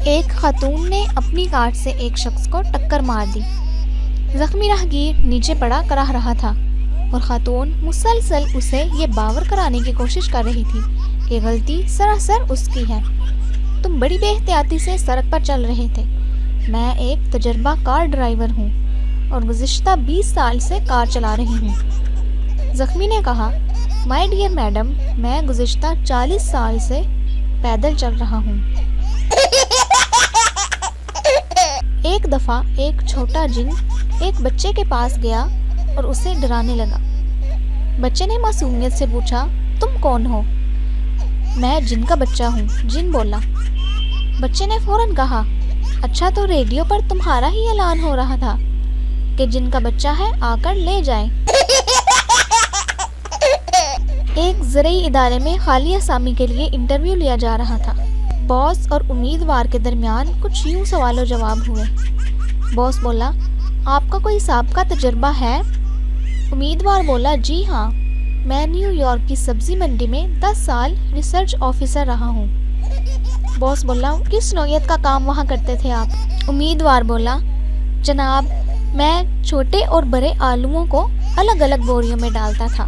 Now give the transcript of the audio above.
ایک خاتون نے اپنی کار سے ایک شخص کو ٹکر مار دی۔ زخمی راہگیر نیچے پڑا کراہ رہا تھا اور خاتون مسلسل اسے یہ باور کرانے کی کوشش کر رہی تھی کہ غلطی سراسر اس کی ہے۔ تم بڑی بے احتیاطی سے سڑک پر چل رہے تھے۔ میں ایک تجربہ کار ڈرائیور ہوں اور گزشتہ 20 سال سے کار چلا رہی ہوں۔ زخمی نے کہا، مائی ڈیئر میڈم، میں گزشتہ 40 سال سے پیدل چل رہا ہوں۔ ایک دفعہ ایک چھوٹا جن ایک بچے کے پاس گیا اور اسے ڈرانے لگا۔ بچے نے معصومیت سے پوچھا، تم کون ہو؟ میں جن کا بچہ ہوں، جن بولا۔ بچے نے فوراً کہا، اچھا تو ریڈیو پر تمہارا ہی اعلان ہو رہا تھا کہ جن کا بچہ ہے آ کر لے جائیں۔ ایک زرعی ادارے میں خالی اسامی کے لیے انٹرویو لیا جا رہا تھا۔ باس اور امیدوار کے درمیان کچھ یوں سوال و جواب ہوئے۔ باس بولا، آپ کا کوئی سابقہ تجربہ ہے؟ امیدوار بولا، جی ہاں، میں نیو یارک کی سبزی منڈی میں 10 سال ریسرچ آفیسر رہا ہوں۔ باس بولا، کس نوعیت کا کام وہاں کرتے تھے آپ؟ امیدوار بولا، جناب، میں چھوٹے اور بڑے آلوؤں کو الگ الگ بوریوں میں ڈالتا تھا۔